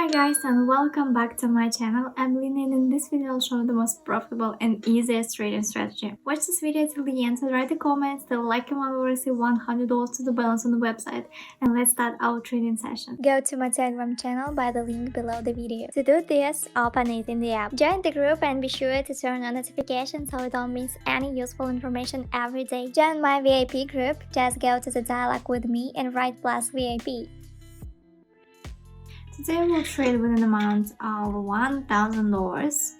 Hi guys and welcome back to my channel. I'm Lina and in this video I'll show you the most profitable and easiest trading strategy. Watch this video till the end, so write a comment, still like and will receive $100 to the balance on the website, and let's start our trading session. Go to my Telegram channel by the link below the video. To do this, open it in the app. Join the group and be sure to turn on notifications so you don't miss any useful information every day. Join my VIP group, just go to the dialog with me and write plus VIP. Today we'll trade with an amount of $1,000.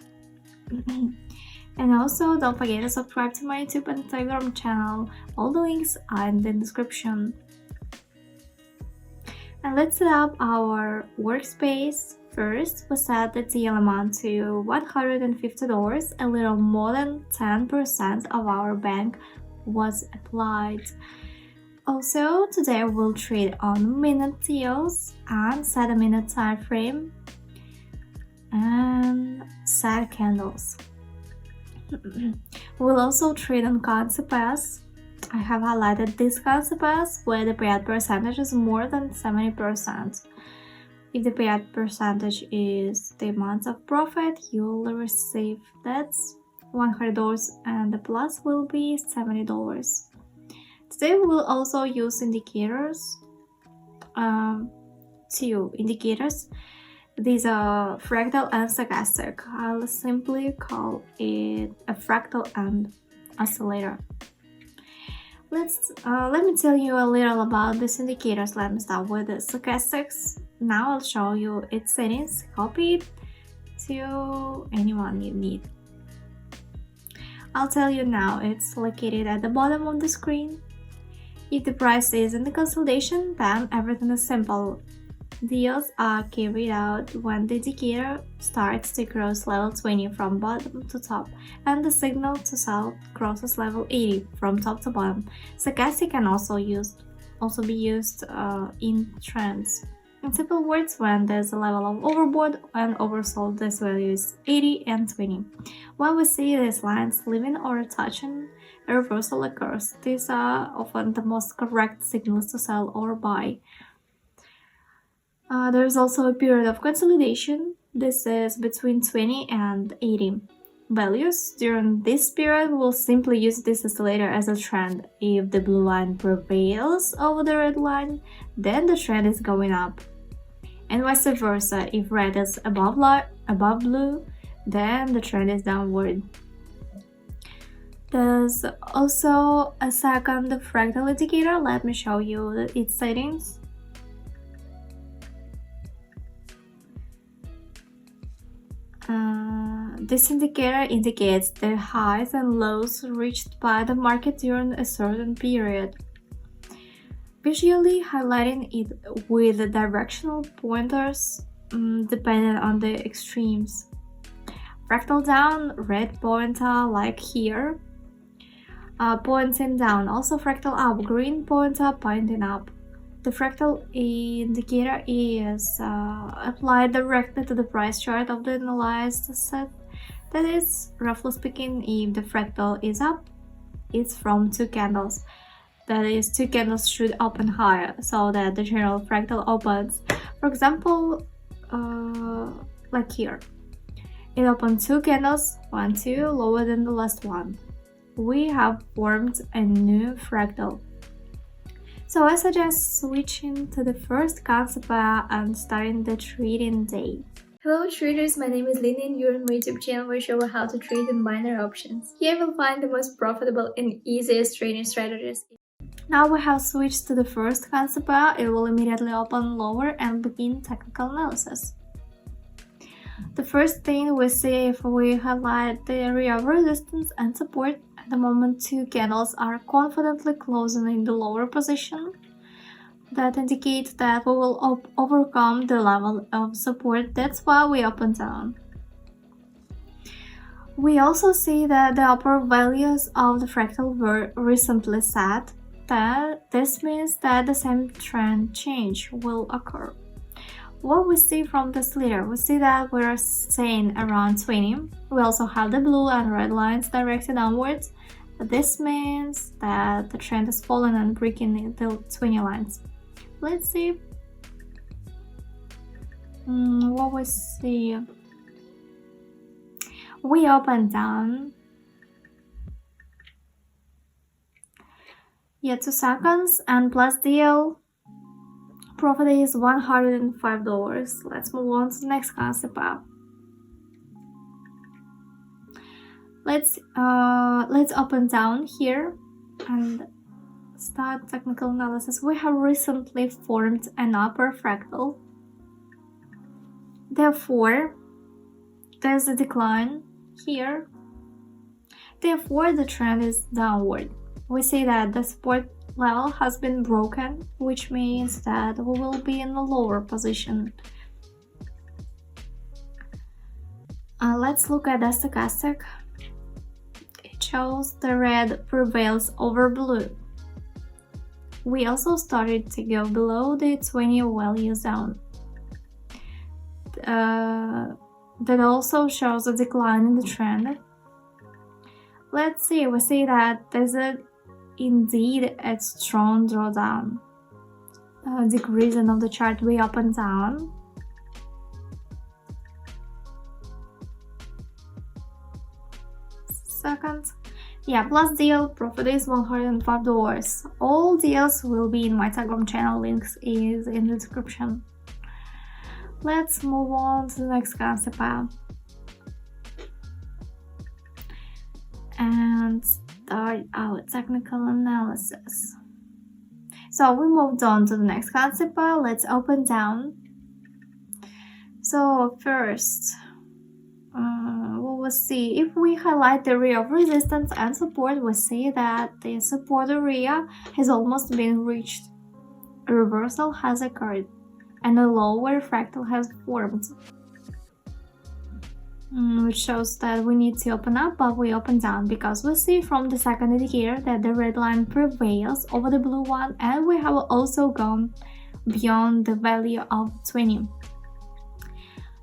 And also don't forget to subscribe to my YouTube and Telegram channel. All the links are in the description. And let's set up our workspace. First, we set the deal amount to $150. A little more than 10% of our bank was applied. Also, today we'll trade on minute deals and set a minute time frame and set candles. We'll also trade on currency pairs. I have highlighted these currency pairs where the payout percentage is more than 70%. If the payout percentage is the amount of profit you'll receive, that's $100 and the plus will be $70. Today we will also use indicators, two indicators. These are fractal and stochastic. I'll simply call it a fractal and oscillator. Let me tell you a little about these indicators. Let me start with the stochastics. Now I'll show you its settings. Copy it to anyone you need. I'll tell you now, it's located at the bottom of the screen. If the price is in the consolidation, then everything is simple. Deals are carried out when the indicator starts to cross level 20 from bottom to top, and the signal to sell crosses level 80 from top to bottom. Stochastic can also be used in trends. In simple words, when there's a level of overbought and oversold, this value is 80 and 20. When we see these lines leaving or touching, a reversal occurs. These are often the most correct signals to sell or buy. There is also a period of consolidation. This is between 20 and 80 values. During this period, we'll simply use this oscillator as a trend. If the blue line prevails over the red line, then the trend is going up. And vice versa, if red is above blue, then the trend is downward. There's also a second fractal indicator. Let me show you its settings. This indicator indicates the highs and lows reached by the market during a certain period, visually highlighting it with the directional pointers depending on the extremes. Fractal down, red pointer like here, pointing down. Also fractal up, green pointer pointing up. The fractal indicator is applied directly to the price chart of the analyzed set. That is, roughly speaking, if the fractal is up, it's from two candles. That is, two candles should open higher so that the general fractal opens. For example, like here. It opened two candles, 1, 2, lower than the last one. We have formed a new fractal. So I suggest switching to the first concept pair and starting the trading day. Hello traders, my name is Lina and you're on my YouTube channel where I show you how to trade in binary options. Here you'll find the most profitable and easiest trading strategies. Now we have switched to the first concept pair. It will immediately open lower and begin technical analysis. The first thing we see if we highlight the area of resistance and support. At the moment, two candles are confidently closing in the lower position. That indicates that we will overcome the level of support. That's why we open down. We also see that the upper values of the fractal were recently set. This means that the same trend change will occur. What we see from this layer, we see that we're staying around 20. We also have the blue and red lines directed downwards. This means that the trend is falling and breaking the 20 lines. Let's see. What we see? We open down. Yeah, 2 seconds and plus deal. Profit is $105. Let's move on to the next concept. Let's open down here and start technical analysis. We have recently formed an upper fractal. Therefore, there's a decline here. Therefore, the trend is downward. We see that the support level has been broken, which means that we will be in a lower position. Let's look at the stochastic. It shows the red prevails over blue. We also started to go below the 20 value zone. That also shows a decline in the trend. Let's see, we see that there's indeed a strong drawdown. Decreasing of the chart way up and down. Second. Yeah, plus deal, profit is $105. All deals will be in my Telegram channel, links is in the description. Let's move on to the next concept and start our technical analysis. So we moved on to the next concept. Let's open down. So first, we will see if we highlight the area of resistance and support, we see that the support area has almost been reached. A reversal has occurred and a lower fractal has formed, which shows that we need to open up, but we open down because we see from the second indicator that the red line prevails over the blue one, and we have also gone beyond the value of 20.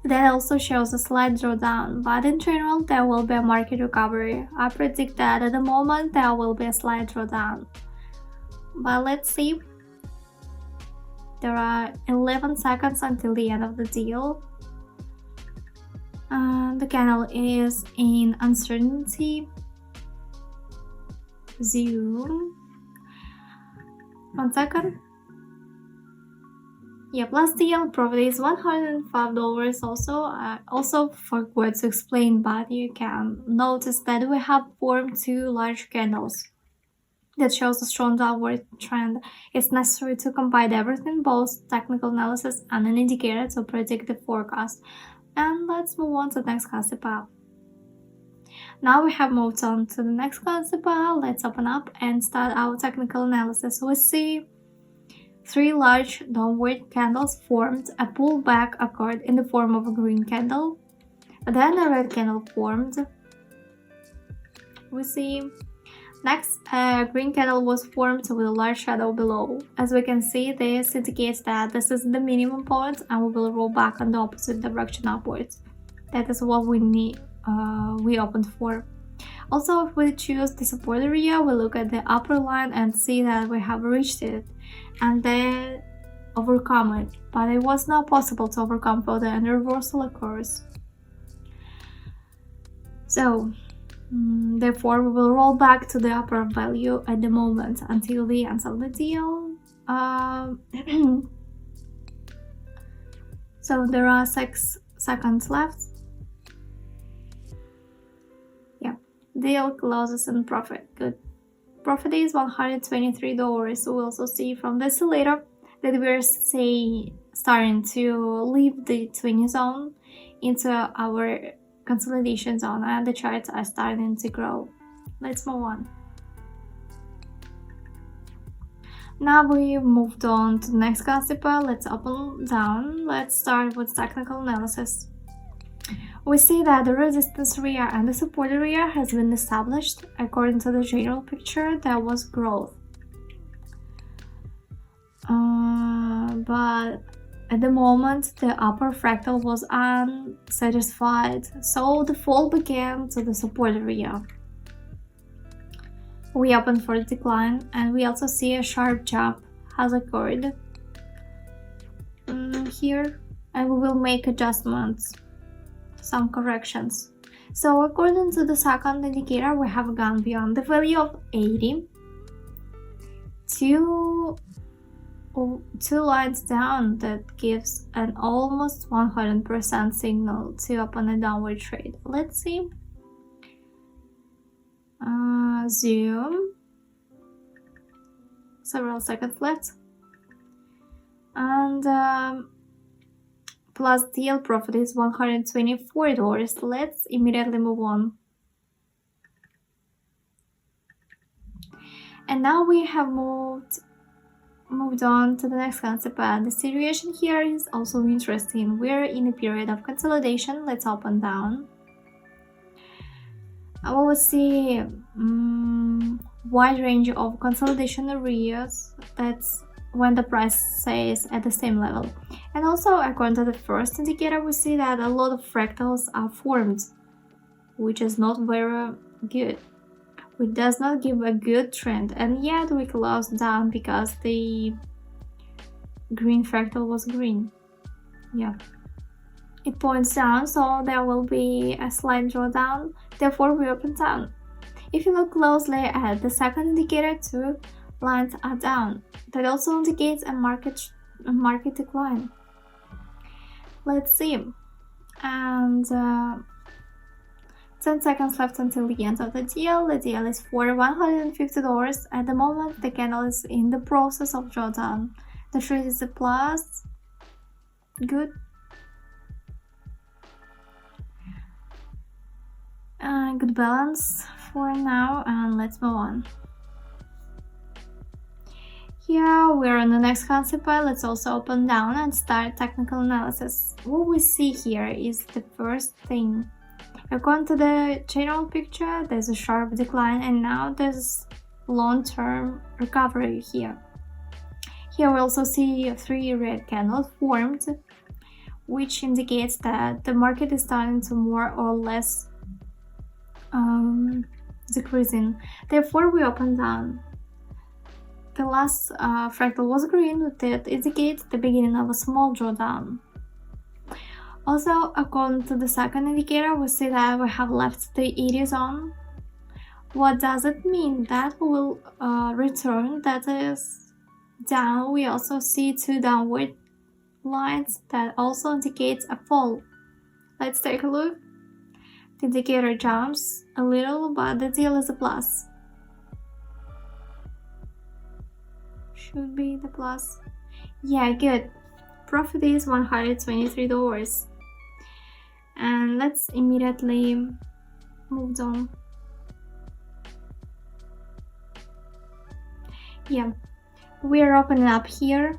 That also shows a slight drawdown, but in general there will be a market recovery. I predict that at the moment there will be a slight drawdown. But let's see. There are 11 seconds until the end of the deal. The candle is in uncertainty. Zoom. 1 second. Yeah, plus deal, profit is $105. Also forgot to explain, but you can notice that we have formed 2 large candles. That shows a strong downward trend. It's necessary to combine everything, both technical analysis and an indicator to predict the forecast. And let's move on to the next concept. Now we have moved on to the next concept. Let's open up and start our technical analysis. We see 3 large downward candles formed. A pullback occurred in the form of a green candle. Then a red candle formed. We see next, a green candle was formed with a large shadow below. As we can see, this indicates that this is the minimum point and we will roll back in the opposite direction upwards. That is what we need. We opened for. Also, if we choose the support area, we look at the upper line and see that we have reached it and then overcome it. But it was not possible to overcome further and the reversal occurs. So, therefore, we will roll back to the upper value at the moment until the end of the deal. So there are 6 seconds left. Yeah, deal closes in profit. Good. Profit is $123. We also see from the oscillator that we're starting to leave the 20 zone into our consolidation zone and the charts are starting to grow. Let's move on. Now we've moved on to the next concept. Let's open down. Let's start with technical analysis. We see that the resistance area and the support area has been established. According to the general picture, there was growth. But at the moment, the upper fractal was unsatisfied, so the fall began to the support area. We opened for a decline, and we also see a sharp jump has occurred here. and we will make adjustments, some corrections. So according to the second indicator, we have gone beyond the value of 80 to 2 lines down. That gives an almost 100% signal to open a downward trade. Let's see. Zoom. Several seconds left. And plus deal profit is $124. Let's immediately move on. And now we have moved on to the next concept, and the situation here is also interesting. We're in a period of consolidation. Let's open down. I will see wide range of consolidation areas. That's when the price stays at the same level. And also, according to the first indicator, we see that a lot of fractals are formed, which is not very good. It does not give a good trend, and yet we closed down because the green fractal was green. Yeah, it points down, so there will be a slight drawdown, therefore we open down. If you look closely at the second indicator, 2 lines are down. That also indicates a market decline. Let's see. And 10 seconds left until the end of the deal. The deal is for $150. At the moment, the candle is in the process of drawdown. The trade is a plus. Good. Good balance for now, and let's move on. Here we're on the next concept. Let's also open down and start technical analysis. What we see here is the first thing. According to the general picture, there's a sharp decline, and now there's long-term recovery here. Here we also see 3 red candles formed, which indicates that the market is starting to more or less decreasing. Therefore, we open down. The last fractal was green. That indicates the beginning of a small drawdown. Also, according to the second indicator, we see that we have left the 80 zone. What does it mean? That we will return, that is down. We also see 2 downward lines that also indicates a fall. Let's take a look. The indicator jumps a little, but the deal is a plus. Should be the plus. Yeah, good. Profit is $123. And let's immediately move on. Yeah, we are opening up here.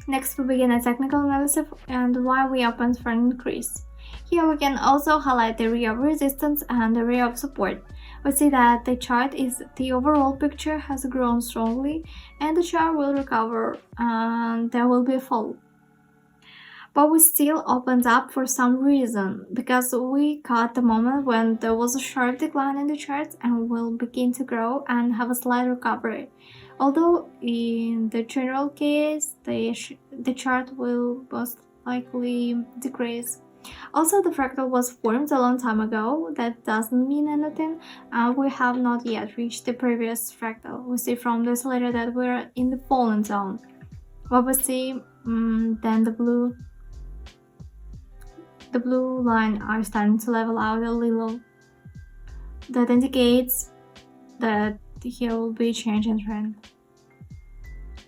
Next, we begin a technical analysis and why we opened for an increase. Here we can also highlight the area of resistance and the area of support. We see that the chart is the overall picture has grown strongly, and the chart will recover and there will be a fall. But we still opened up for some reason, because we caught the moment when there was a sharp decline in the chart and will begin to grow and have a slight recovery. Although in the general case, the chart will most likely decrease. Also, the fractal was formed a long time ago. That doesn't mean anything, and we have not yet reached the previous fractal. We see from the oscillator that we're in the fallen zone. What we see, then the blue line are starting to level out a little. That indicates that here will be a change in trend.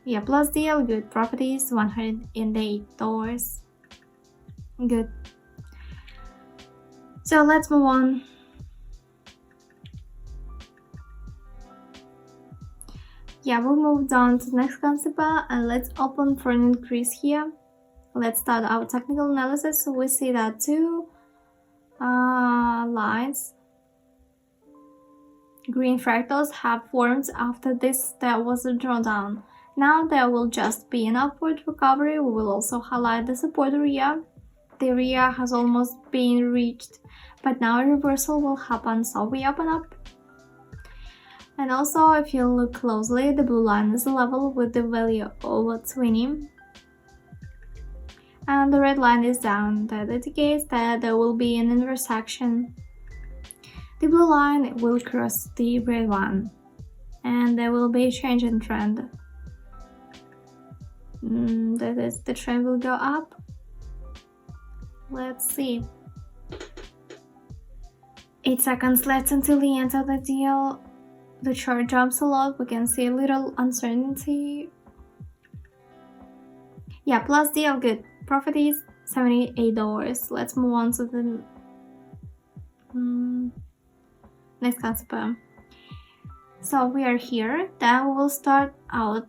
Yeah, plus deal, good. Profit is $108. Good. So let's move on. Yeah, we'll move down to the next concept and let's open for an increase here. Let's start our technical analysis. So we see that 2 lines, green fractals, have formed after this. There was a drawdown. Now there will just be an upward recovery. We will also highlight the support area. The area has almost been reached, but now a reversal will happen, so we open up. And also, if you look closely, the blue line is level with the value over 20. and the red line is down. That indicates that there will be an intersection. The blue line will cross the red one, and there will be a change in trend. That is, the trend will go up. Let's see. 8 seconds left until the end of the deal. The chart jumps a lot. We can see a little uncertainty. Yeah, plus deal, good. Profit is $78. Let's move on to the next concept. So we are here. Then we will start out,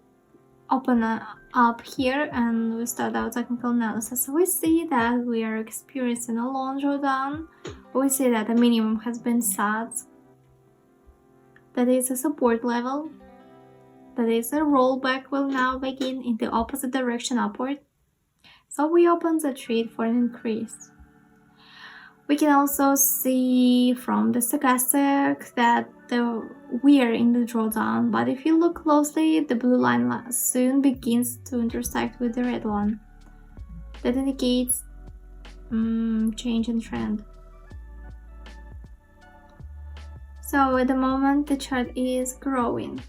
open up here, and we start our technical analysis. So we see that we are experiencing a long drawdown. We see that the minimum has been set. That is a support level. That is a rollback will now begin in the opposite direction upward. So we open the trade for an increase. We can also see from the stochastic that we are in the drawdown, but if you look closely, the blue line soon begins to intersect with the red one. That indicates change in trend. So at the moment, the chart is growing.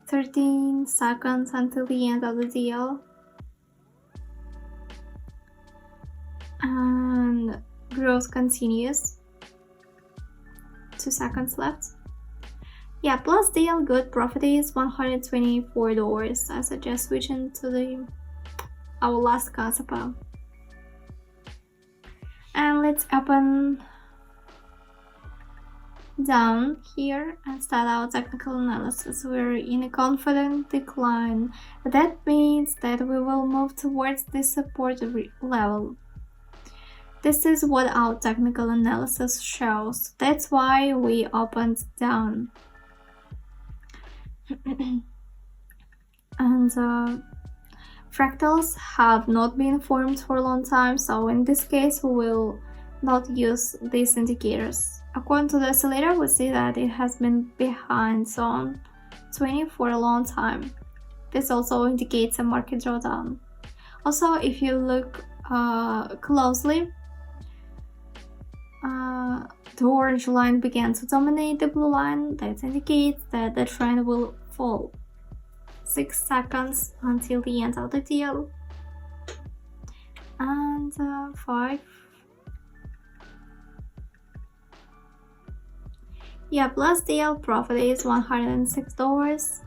13 seconds until the end of the deal. And growth continues. 2 seconds left. Yeah, plus deal, good. Profit is $124. I suggest switching to our last concept. And let's open down here and start our technical analysis. We're in a confident decline. That means that we will move towards this support level. This is what our technical analysis shows. That's why we opened down. And fractals have not been formed for a long time, so in this case we will not use these indicators. According to the oscillator, we see that it has been behind zone 20 for a long time. This also indicates a market drawdown. Also, if you look closely, the orange line began to dominate the blue line. That indicates that the trend will fall. 6 seconds until the end of the deal. And 5. Yeah, plus deal, profit is $106.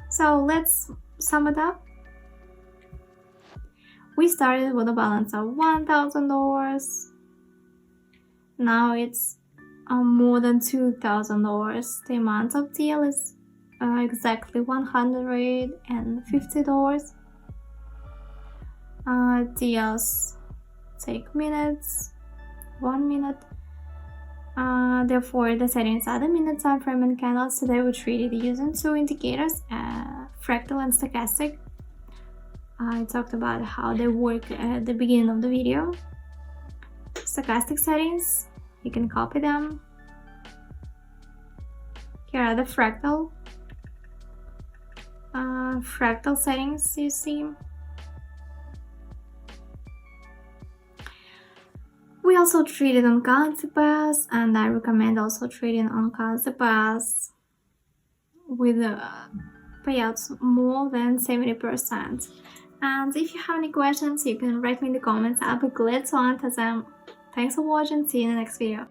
So let's sum it up. We started with a balance of $1,000. Now it's more than $2,000. The amount of deal is exactly $150. Deals take minutes, 1 minute. Therefore, the settings are the minute time frame and candles. Today we treated using 2 indicators, fractal and stochastic. I talked about how they work at the beginning of the video. Stochastic settings, you can copy them. Here are the fractal settings you see. We also treated on currency pairs, and I recommend also trading on currency pairs with payouts more than 70%. And if you have any questions, you can write me in the comments. I'll be glad to answer them. Thanks for watching. See you in the next video.